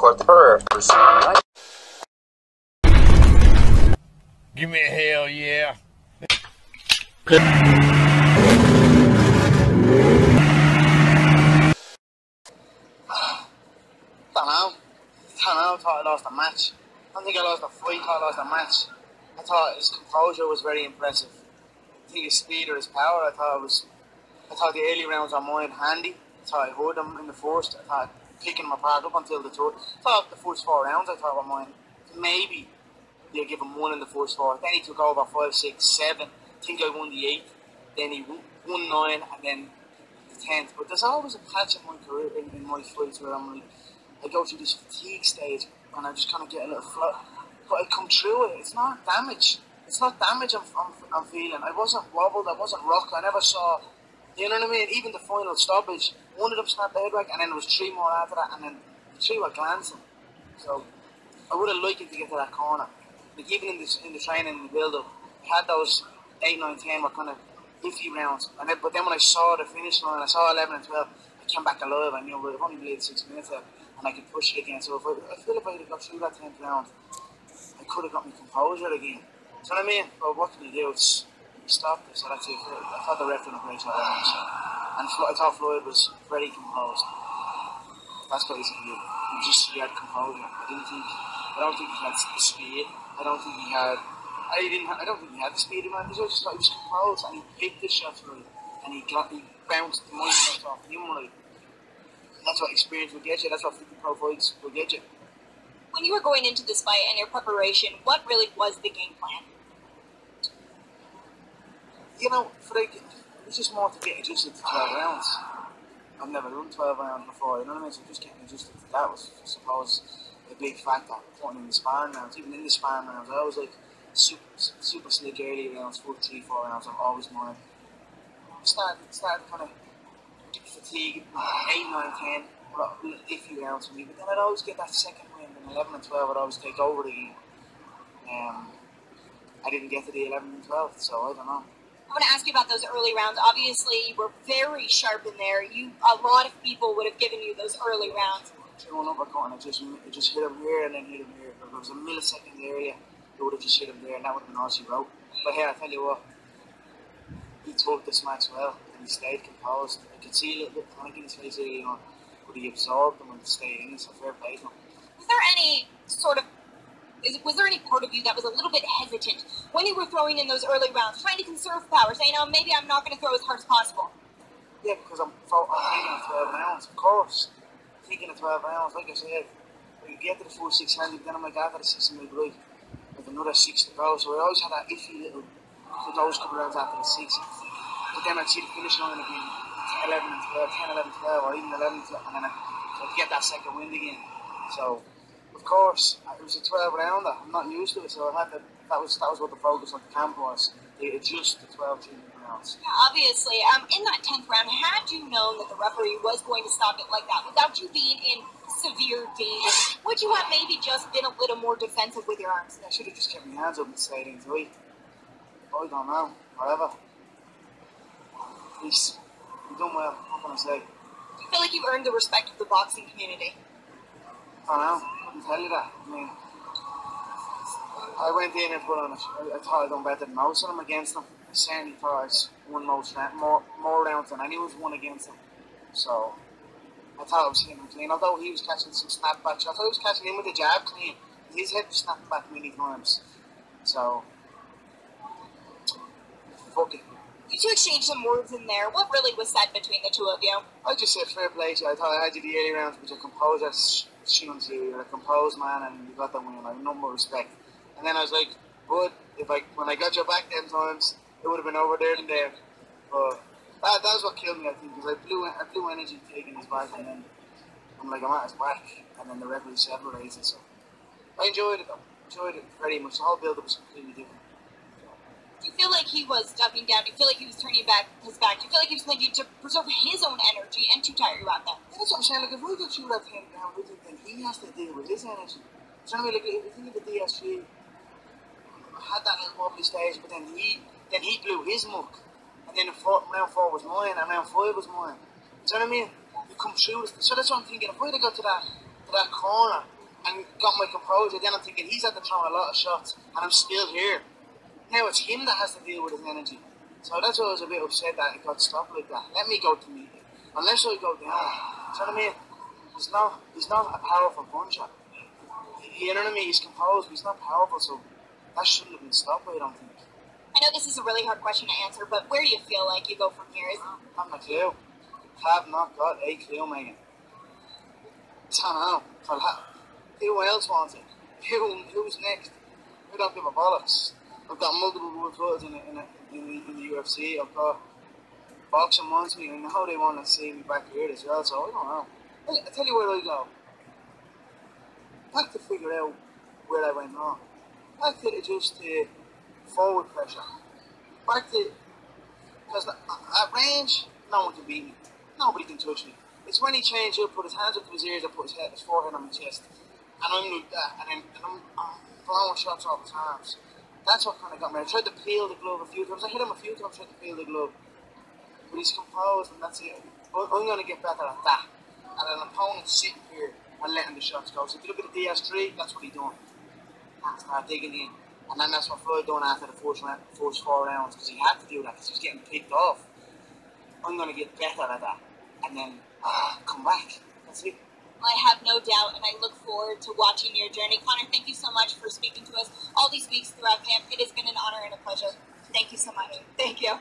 Give me a hell yeah. I thought I lost the match. I don't think I lost the fight, I thought I lost the match. I thought his composure was very impressive. I think his speed or his power, I thought the early rounds are mine handy. I thought I heard them in the first. I thought picking them apart up until the third. I thought the first 4 rounds I thought were mine. Maybe they'll give him 1 in the first 4. Then he took over 5, 6, 7. I think I won the 8th. Then he won 9 and then the 10th. But there's always a patch in my career, in my fights where I'm like, I go through this fatigue stage and I just kind of get a little flat. But I come through it. It's not damage. It's not damage I'm feeling. I wasn't wobbled. I wasn't rocked. I never saw, you know what I mean? Even the final stoppage, one of them snapped the head back and then there was 3 more after that and then 3 were glancing. So I would have liked it to get to that corner. Like even in the training, in the build-up, I had those 8, 9, 10 were kind of iffy rounds. But then when I saw the finish line, I saw 11 and 12, I came back alive. I knew I've only played 6 minutes there. And I could push it again. So I feel if I had got through that 10th round, I could have got my composure again. Do you know what I mean? But what can you do? It's stop this. So that's it. I thought the ref did a great job. And I thought Floyd was very composed. That's basically it. He had composure. I don't think he had the speed. I don't think he had the speed of man. I just thought he was composed and he picked the shots right and he bounced the money shots off him right. That's what experience will get you. That's what 50 pro fights will get you. When you were going into this fight and your preparation, what really was the game plan? You know, it was just more to get adjusted to 12 rounds. I've never done 12 rounds before, you know what I mean? So just getting adjusted to that was, I suppose, a big factor. Putting in the sparring rounds, even in the sparring rounds, I always like super slick early rounds, 4, 3, 4 rounds. I'm always more. Started kind of fatigue, 8, 9, 10, iffy rounds for me. But then I'd always get that second win, and 11 and 12 I'd always take over the game. I didn't get to the 11 and 12, so I don't know. I want to ask you about those early rounds. Obviously, you were very sharp in there. A lot of people would have given you those early rounds. One uppercut and it just hit him here and then hit him here. If there was a millisecond area, it would have just hit him there, and that would have been all she wrote. But here, I tell you what, he took this match well, and he stayed composed. I could see a little bit of panic in his face early on, but he absorbed them and stayed in it, so fair play to him. Was there any part of you that was a little bit hesitant when you were throwing in those early rounds, trying to conserve power, saying, oh, maybe I'm not going to throw as hard as possible? Yeah, because I'm thinking of 12 rounds, of course. Thinking of 12 rounds, like I said, when you get to the full 6 handed, then I'm like, after the 6 and right, with another 6 to go. So I always had that iffy little, for those couple rounds after the 6. But then I'd see the finish line again, 11 and 12, 10, 11, 12, or even 11, 12, and then I'd get that second wind again. So, of course, it was a 12 rounder. I'm not used to it, so I had to, that was what the focus of the camp was. They adjust to 12 rounds. Yeah, obviously, in that 10th round, had you known that the referee was going to stop it like that, without you being in severe danger, would you have maybe just been a little more defensive with your arms? I should have just kept my hands up and stayed in tight. I don't know, whatever. At least, you've done well, what can I say? Do you feel like you've earned the respect of the boxing community? I don't know, I couldn't tell you that. I mean, I went in and put on it. I thought I'd done better than most of them against them. I certainly thought I won more rounds than anyone's won against him. So, I thought I was hitting him clean. Although he was catching some snapbacks, I thought he was catching him with the jab clean. His head was snapping back many times. So, fuck it. You two exchanged some words in there. What really was said between the two of you? I just said fair play to you. I thought I had you the early rounds, but you're composed as shown to you. You're a composed man and you got the win. I have no more respect. And then I was like, but when I got your back 10 times, it would have been over there and there. But that was what killed me, I think, because I blew energy taking his back, and then I'm like, I'm at his back, and then the referee separates it. So I enjoyed it though. Enjoyed it very much. The whole build-up was completely different. Do you feel like he was ducking down? Do you feel like he was turning back his back? Do you feel like he was thinking to preserve his own energy and to tire you out there? Yeah, that's what I'm saying. Like, if we get you that 10 down, then he has to deal with his energy. So I mean, like, if you think of the DSG, had that little wobbly stage, but then he blew his muck, and then round 4 was mine, and round 5 was mine. Do you know what I mean? You come through, so that's what I'm thinking. If I'd have got to that to that corner and got my composure, then I'm thinking he's had to throw a lot of shots and I'm still here. Now it's him that has to deal with his energy. So that's why I was a bit upset that it got stopped like that. Let me go to me. Unless I go down. Do you know what I mean? He's not a powerful puncher. You know what I mean? He's composed, but he's not powerful, so that shouldn't have been stopped, I don't think. I know this is a really hard question to answer, but where do you feel like you go from here? I have no clue. Have not got a clue, Megan. I don't know. Who else wants it? Who's next? We don't give a bollocks. I've got multiple world titles in the UFC. I've got boxing wants me, and how they want to see me back here as well. So I don't know. I'll tell you where I go. Back to figure out where I went wrong. Back to just forward pressure. Back to because at range, no one can beat me. Nobody can touch me. It's when he changed up, put his hands up to his ears, and put his forehead on my chest, and I'm like that, and I'm throwing shots off his arms. That's what kind of got me. I tried to peel the glove a few times. I hit him a few times, tried to peel the glove, but he's composed, and that's it. I'm going to get better at that. And an opponent sitting here and letting the shots go. So if you look at the DS3, that's what he done. And start digging in. And then that's what Floyd done after the first 4 rounds, because he had to do that, because he was getting picked off. I'm going to get better at that. And then come back. That's it. I have no doubt, and I look forward to watching your journey. Conor, thank you so much for speaking to us all these weeks throughout camp. It has been an honor and a pleasure. Thank you so much. Thank you.